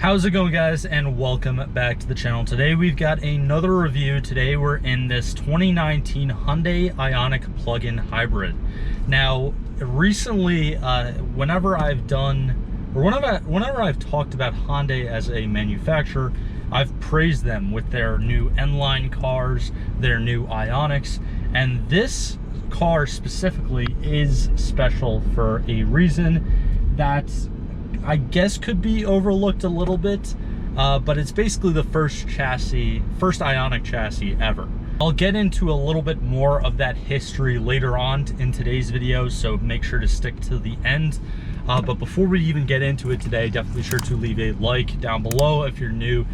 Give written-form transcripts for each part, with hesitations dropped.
How's it going, guys, and welcome back to the channel. Today we've got another review. Today we're in this 2019 Hyundai Ioniq Plug-In Hybrid. Now recently, whenever I've talked about Hyundai as a manufacturer, I've praised them with their new N-Line cars, their new Ioniqs, and this car specifically is special for a reason that I guess could be overlooked a little bit, but it's basically the first Ioniq chassis ever. I'll get into a little bit more of that history later on in today's video, so make sure to stick to the end. But before we even get into it today, definitely sure to leave a like down below if you're new.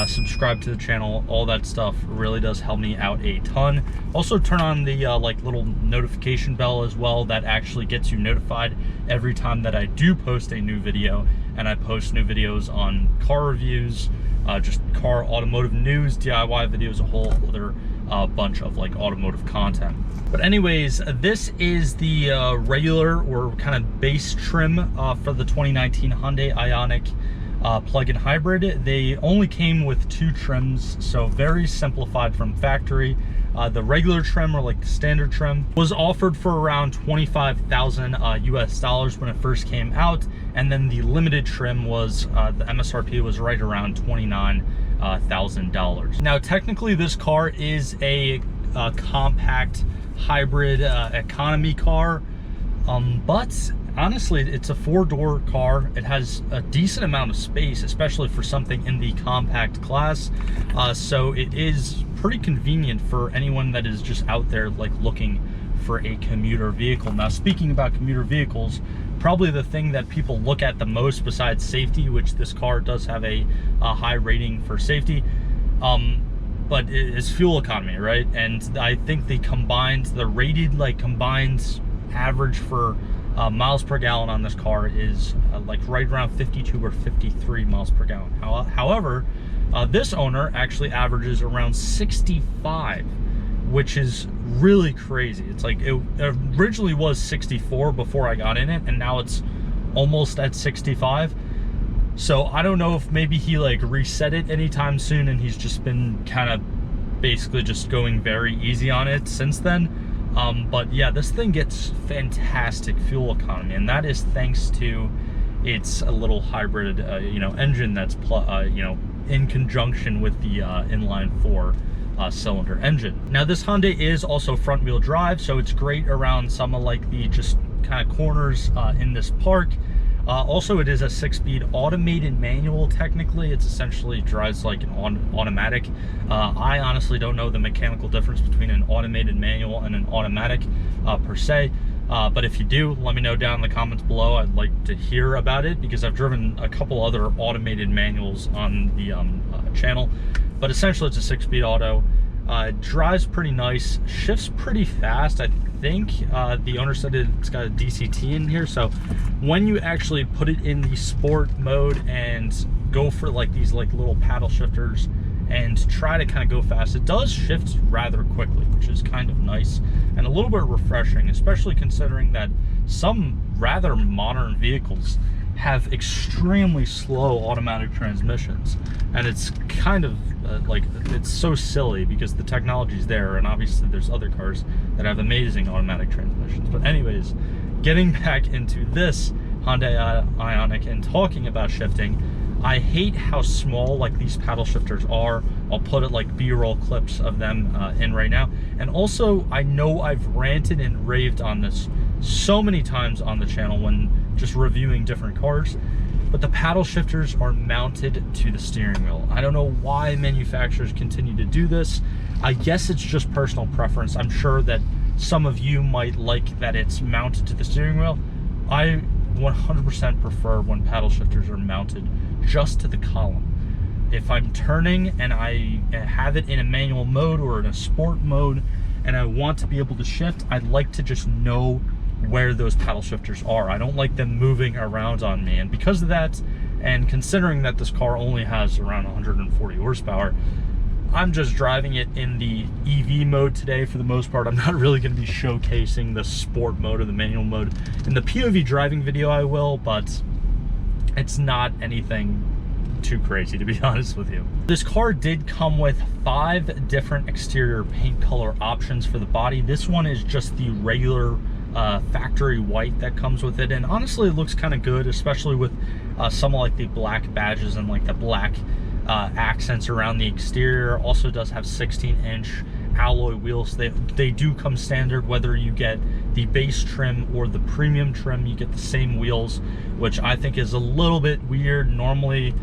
Subscribe to the channel. All that stuff really does help me out a ton. Also turn on the little notification bell as well. That actually gets you notified every time that I do post a new video, and I post new videos on car reviews, just car automotive news, DIY videos, a whole other bunch of automotive content. But anyways, this is the regular or kind of base trim for the 2019 Hyundai Ioniq plug-in hybrid. They only came with two trims, so very simplified from factory. The regular trim, or the standard trim, was offered for around 25,000 US dollars when it first came out, and then the limited trim was the MSRP was right around $29,000. Now technically this car is a compact hybrid economy car, but honestly, it's a four-door car. It has a decent amount of space, especially for something in the compact class. So it is pretty convenient for anyone that is just out there looking for a commuter vehicle. Now, speaking about commuter vehicles, probably the thing that people look at the most besides safety, which this car does have a high rating for safety, but is fuel economy, right? And I think the rated combined average for miles per gallon on this car is right around 52 or 53 miles per gallon. However, this owner actually averages around 65, which is really crazy. It's it originally was 64 before I got in it, and now it's almost at 65. So I don't know if maybe he reset it anytime soon, and he's just been kind of basically just going very easy on it since then. But yeah, this thing gets fantastic fuel economy, and that is thanks to its little hybrid, engine that's in conjunction with the inline four cylinder engine. Now, this Hyundai is also front wheel drive, so it's great around some of the just kind of corners in this park. Also, it is a 6-speed automated manual. Technically, it's essentially drives like an automatic. I honestly don't know the mechanical difference between an automated manual and an automatic per se. But if you do, let me know down in the comments below. I'd like to hear about it, because I've driven a couple other automated manuals on the channel. But essentially, it's a 6-speed auto. It drives pretty nice, shifts pretty fast. I think the owner said it's got a DCT in here, so when you actually put it in the sport mode and go for these little paddle shifters and try to kind of go fast, it does shift rather quickly, which is kind of nice and a little bit refreshing, especially considering that some rather modern vehicles have extremely slow automatic transmissions, and it's kind of it's so silly because the technology's there, and obviously there's other cars that have amazing automatic transmissions. But anyways, getting back into this Hyundai Ioniq and talking about shifting, I hate how small these paddle shifters are. I'll put B-roll clips of them in right now. And also, I know I've ranted and raved on this so many times on the channel when just reviewing different cars, but the paddle shifters are mounted to the steering wheel. I don't know why manufacturers continue to do this. I guess it's just personal preference. I'm sure that some of you might like that it's mounted to the steering wheel. I 100% prefer when paddle shifters are mounted just to the column. If I'm turning and I have it in a manual mode or in a sport mode and I want to be able to shift, I'd like to just know where those paddle shifters are. I don't like them moving around on me, and because of that, and considering that this car only has around 140 horsepower, I'm just driving it in the EV mode today for the most part. I'm not really going to be showcasing the sport mode or the manual mode. In the POV driving video I will, but it's not anything too crazy, to be honest with you. This car did come with 5 different exterior paint color options for the body. This one is just the regular factory white that comes with it, and honestly it looks kind of good, especially with some like the black badges and like the black accents around the exterior. Also does have 16-inch alloy wheels. They do come standard, whether you get the base trim or the premium trim, you get the same wheels, which I think is a little bit weird. Normally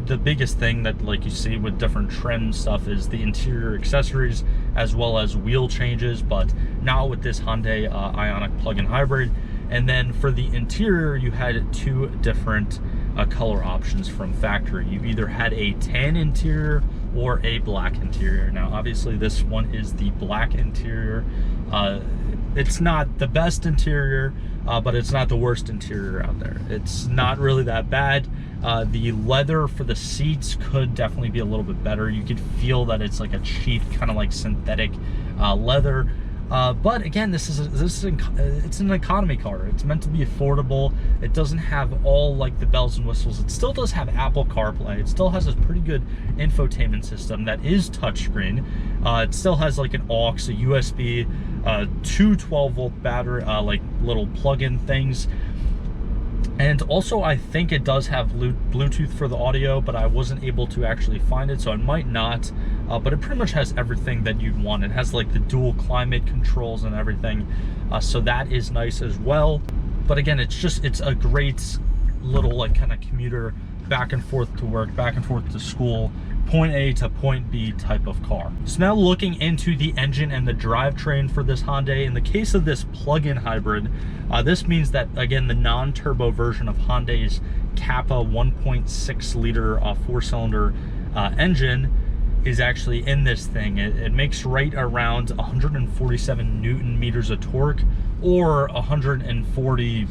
the biggest thing that like you see with different trim stuff is the interior accessories as well as wheel changes, but not with this Hyundai Ioniq Plug-In Hybrid. And then for the interior, you had 2 different color options from factory. You either had a tan interior or a black interior. Now obviously this one is the black interior. It's not the best interior, but it's not the worst interior out there. It's not really that bad. The leather for the seats could definitely be a little bit better. You could feel that it's like a cheap kind of like synthetic leather. But again, it's an economy car. It's meant to be affordable. It doesn't have all like the bells and whistles. It still does have Apple CarPlay. It still has a pretty good infotainment system that is touchscreen. It still has like an aux, a USB, 2 12-volt battery, like little plug-in things. And also I think it does have Bluetooth for the audio, but I wasn't able to actually find it, so I might not. But it pretty much has everything that you'd want. It has like the dual climate controls and everything, so that is nice as well. But again, it's a great little like kind of commuter back and forth to work, back and forth to school, point A to point B type of car. So now looking into the engine and the drivetrain for this Hyundai. In the case of this plug-in hybrid, this means that, again, the non-turbo version of Hyundai's Kappa 1.6 liter 4-cylinder engine is actually in this thing. It makes right around 147 Newton meters of torque, or 140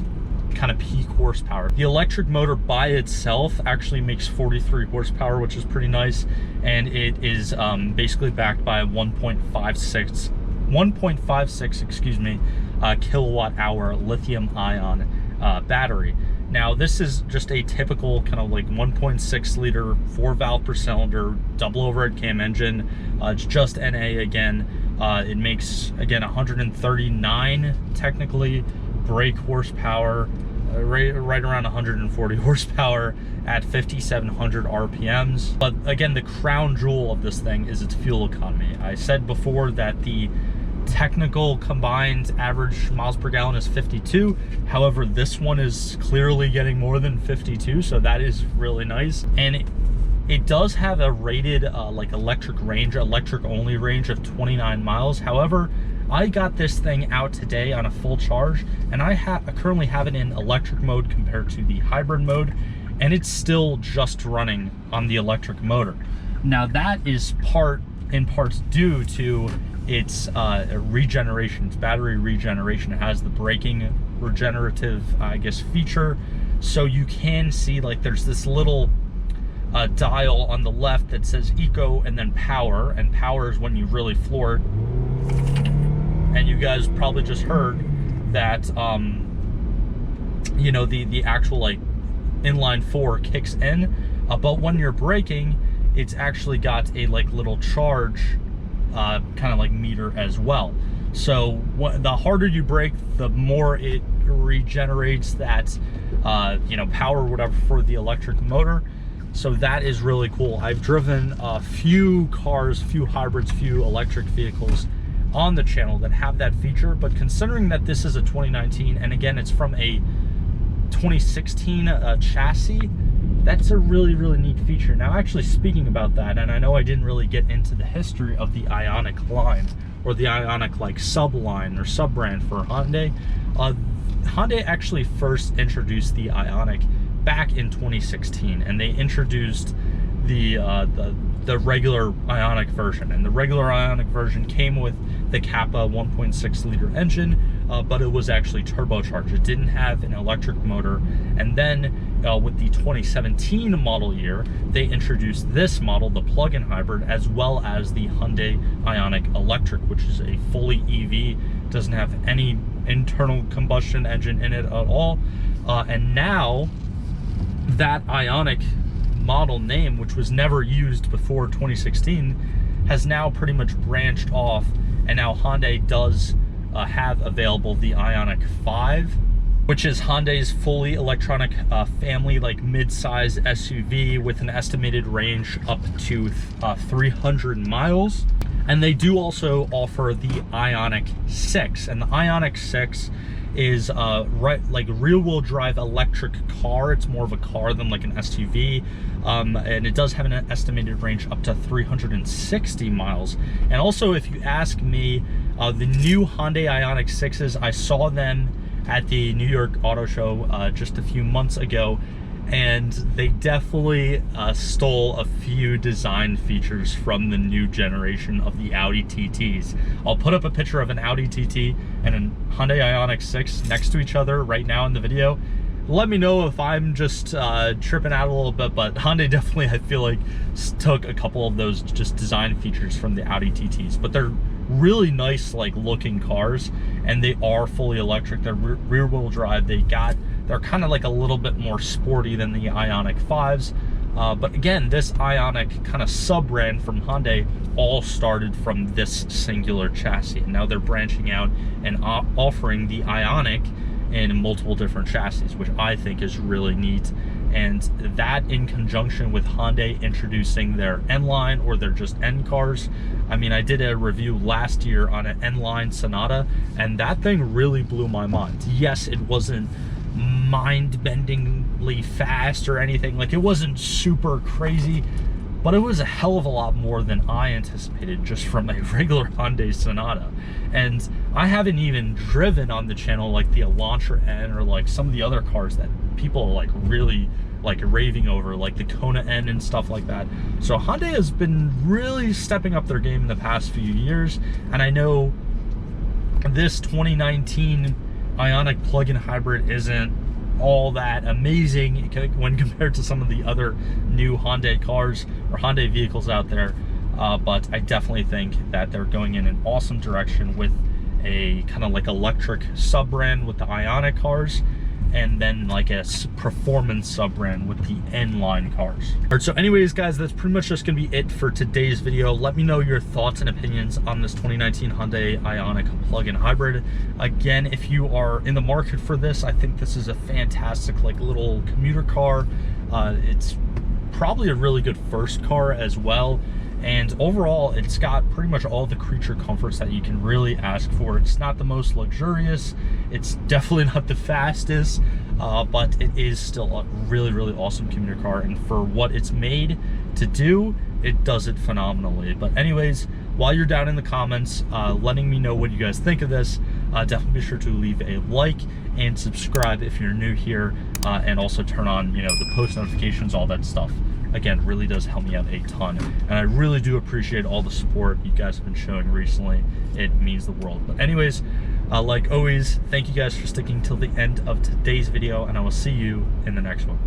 kind of peak horsepower. The electric motor by itself actually makes 43 horsepower, which is pretty nice, and it is basically backed by a 1.56 excuse me, kilowatt hour lithium ion battery. Now this is just a typical kind of like 1.6 liter 4-valve per cylinder double overhead cam engine. It's just NA again. It makes again 139 technically brake horsepower, right around 140 horsepower at 5,700 RPMs. But again, the crown jewel of this thing is its fuel economy. I said before that the technical combined average miles per gallon is 52. However, this one is clearly getting more than 52, so that is really nice. And it does have a rated like electric only range of 29 miles. However, I got this thing out today on a full charge, and I currently have it in electric mode compared to the hybrid mode, and it's still just running on the electric motor. Now that is in parts due to its regeneration, its battery regeneration. It has the braking regenerative, I guess, feature. So you can see like there's this little dial on the left that says eco and then power, and power is when you really floor it. And you guys probably just heard that, you know, the actual like inline 4 kicks in, but when you're braking, it's actually got a like little charge kind of like meter as well. So the harder you brake, the more it regenerates that you know, power or whatever for the electric motor. So that is really cool. I've driven a few cars, few hybrids, few electric vehicles on the channel that have that feature, but considering that this is a 2019, and again it's from a 2016 chassis, that's a really neat feature. Now actually speaking about that, and I know I didn't really get into the history of the Ioniq line, or the Ioniq like sub-line or sub-brand for Hyundai. Hyundai actually first introduced the Ioniq back in 2016, and they introduced the regular Ioniq version, and the regular Ioniq version came with the Kappa 1.6 liter engine, but it was actually turbocharged. It didn't have an electric motor. And then with the 2017 model year, they introduced this model, the plug-in hybrid, as well as the Hyundai Ioniq Electric, which is a fully EV, doesn't have any internal combustion engine in it at all. And now that Ioniq model name, which was never used before 2016, has now pretty much branched off, and now Hyundai does have available the Ioniq 5, which is Hyundai's fully electronic family, like mid-size SUV with an estimated range up to 300 miles. And they do also offer the Ioniq 6, and the Ioniq 6 is like rear-wheel drive electric car. It's more of a car than like an SUV, and it does have an estimated range up to 360 miles. And also, if you ask me, the new Hyundai Ioniq 6s, I saw them at the New York Auto Show just a few months ago, and they definitely stole a few design features from the new generation of the Audi TTs. I'll put up a picture of an Audi TT and a Hyundai Ioniq 6 next to each other right now in the video. Let me know if I'm just tripping out a little bit, but Hyundai definitely, I feel like, took a couple of those just design features from the Audi TTs. But they're really nice, like, looking cars, and they are fully electric. They're rear-wheel drive. They're kind of like a little bit more sporty than the Ioniq 5s. But again, this Ioniq kind of sub-brand from Hyundai all started from this singular chassis. And now they're branching out and offering the Ioniq in multiple different chassis, which I think is really neat. And that, in conjunction with Hyundai introducing their N-Line, or their just N cars. I mean, I did a review last year on an N-Line Sonata, and that thing really blew my mind. Yes, it wasn't mind-bendingly fast or anything, like, it wasn't super crazy, but it was a hell of a lot more than I anticipated just from a regular Hyundai Sonata. And I haven't even driven on the channel like the Elantra N, or like some of the other cars that people are like really like raving over, like the Kona N and stuff like that. So Hyundai has been really stepping up their game in the past few years, and I know this 2019 Ioniq Plug-In Hybrid isn't all that amazing when compared to some of the other new Hyundai cars or Hyundai vehicles out there, but I definitely think that they're going in an awesome direction with a kind of like electric sub-brand with the Ioniq cars, and then like a performance sub-brand with the N-Line cars. All right, so anyways, guys, that's pretty much just gonna be it for today's video. Let me know your thoughts and opinions on this 2019 Hyundai Ioniq Plug-In Hybrid. Again, if you are in the market for this, I think this is a fantastic like little commuter car. It's probably a really good first car as well. And overall, it's got pretty much all the creature comforts that you can really ask for. It's not the most luxurious, it's definitely not the fastest, but it is still a really, really awesome commuter car. And for what it's made to do, it does it phenomenally. But anyways, while you're down in the comments letting me know what you guys think of this, definitely be sure to leave a like and subscribe if you're new here, and also turn on, you know, the post notifications, all that stuff. Again, really does help me out a ton, and I really do appreciate all the support you guys have been showing recently. It means the world. But anyways, like always, thank you guys for sticking till the end of today's video, and I will see you in the next one.